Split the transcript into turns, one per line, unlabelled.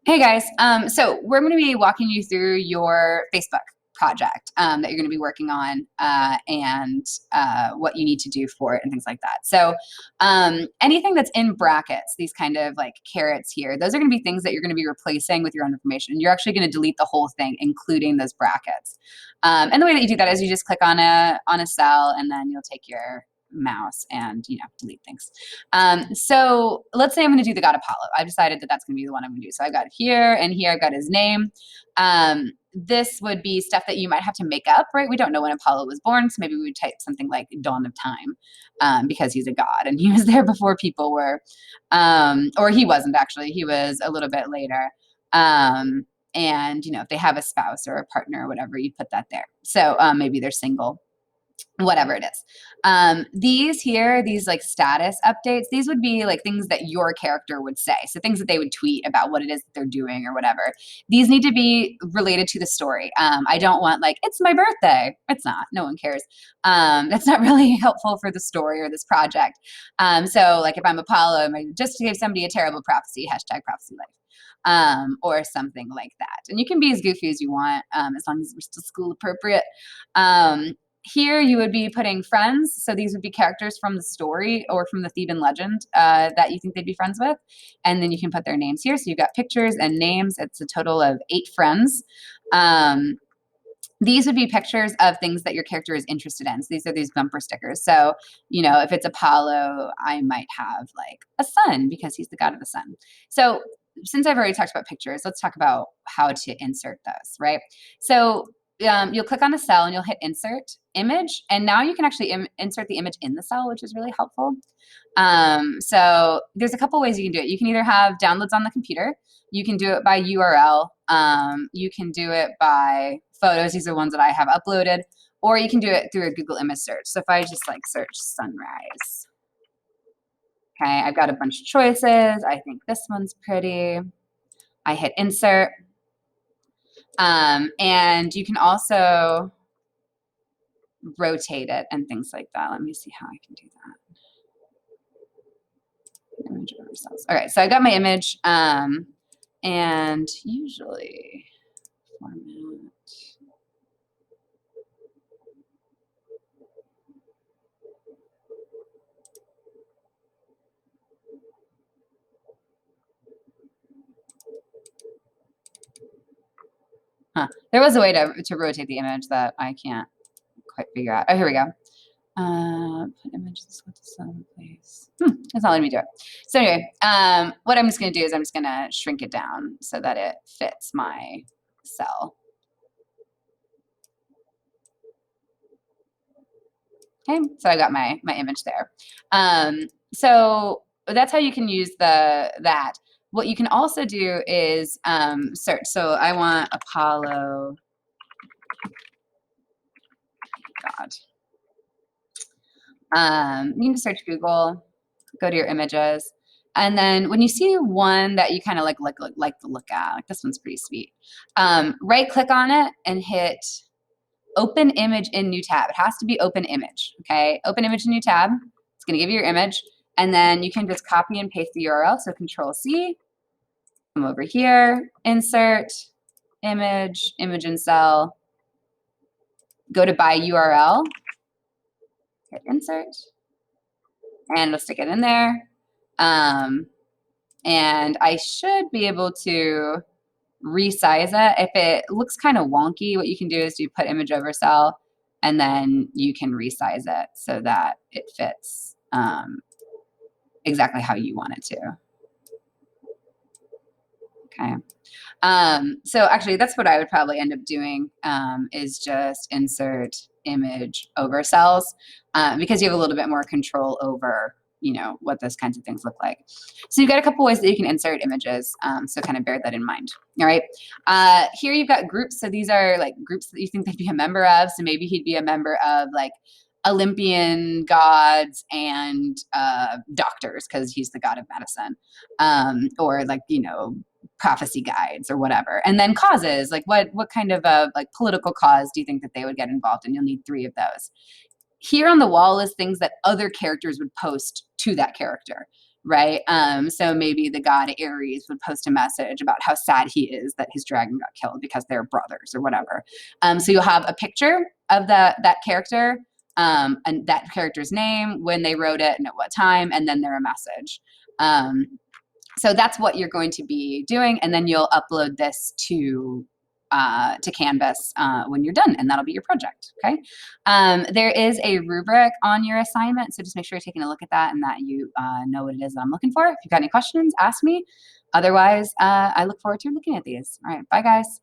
Hey guys, so we're going to be walking you through your Facebook project that you're going to be working on and what you need to do for it and things like that. So anything that's in brackets, these kind of like carets here, those are going to be things that you're going to be replacing with your own information. You're actually going to delete the whole thing, including those brackets. And the way that you do that is you just click on a cell and then you'll take your mouse and delete things. So let's say I'm going to do the god Apollo. I've decided that that's going to be the one I'm going to do. So I've got here and here I've got his name. This would be stuff that you might have to make up, right? We don't know when Apollo was born, so maybe we would type something like dawn of time, because he's a god and he was there before people were, or he wasn't actually. He was a little bit later. And if they have a spouse or a partner or whatever, you put that there. So maybe they're single, whatever it is. These here, these like status updates, these would be like things that your character would say. So things that they would tweet about what it is that they're doing or whatever. These need to be related to the story. I don't want like, it's my birthday. It's not, no one cares. That's not really helpful for the story or this project. So like if I'm Apollo, I just gave somebody a terrible prophecy, #prophecy life. Or something like that. And you can be as goofy as you want, as long as we're still school appropriate. Here you would be putting friends. So these would be characters from the story or from the Theban legend that you think they'd be friends with. And then you can put their names here. So you've got pictures and names. It's a total of 8 friends. These would be pictures of things that your character is interested in. So these are these bumper stickers. So, if it's Apollo, I might have like a sun because he's the god of the sun. So since I've already talked about pictures, let's talk about how to insert those, right? So you'll click on a cell and you'll hit insert image. And now you can actually insert the image in the cell, which is really helpful. So there's a couple ways you can do it. You can either have downloads on the computer. You can do it by URL. You can do it by photos. These are ones that I have uploaded. Or you can do it through a Google image search. So if I just like search sunrise. Okay, I've got a bunch of choices. I think this one's pretty. I hit insert. And you can also rotate it and things like that. Let me see how I can do that. Image over cells. All right, so I got my image, and usually format. There was a way to rotate the image that I can't quite figure out. Oh, here we go. Put images with the cell place. It's not letting me do it. So anyway, what I'm just going to do is I'm just going to shrink it down so that it fits my cell. Okay, so I got my image there. So that's how you can use that. What you can also do is search. So I want Apollo God. You can search Google, go to your images, and then when you see one that you kind of like to look at, like this one's pretty sweet, right click on it and hit open image in new tab. It has to be open image, okay? Open image in new tab. It's going to give you your image, and then you can just copy and paste the URL. So Control C, come over here, insert image, image in cell, go to by URL, hit insert, and we'll stick it in there. And I should be able to resize it. If it looks kind of wonky, what you can do is you put image over cell, and then you can resize it so that it fits exactly how you want it to. Okay. So actually, that's what I would probably end up doing, is just insert image over cells, because you have a little bit more control over what those kinds of things look like. So you've got a couple ways that you can insert images, so kind of bear that in mind. All right. Here you've got groups. So these are like groups that you think they'd be a member of. So maybe he'd be a member of like Olympian gods and doctors because he's the god of medicine, or like prophecy guides or whatever. And then causes, like what kind of a like political cause do you think that they would get involved in? You'll need 3 of those. Here on the wall is things that other characters would post to that character. right? So maybe the god Ares would post a message about how sad he is that his dragon got killed because they're brothers or whatever. So you'll have a picture of that character, and that character's name, when they wrote it, and at what time, and then their message. So that's what you're going to be doing, and then you'll upload this to Canvas when you're done, and that'll be your project. Okay. There is a rubric on your assignment, so just make sure you're taking a look at that and that you know what it is that I'm looking for. If you've got any questions, ask me. Otherwise, I look forward to looking at these. All right. Bye, guys.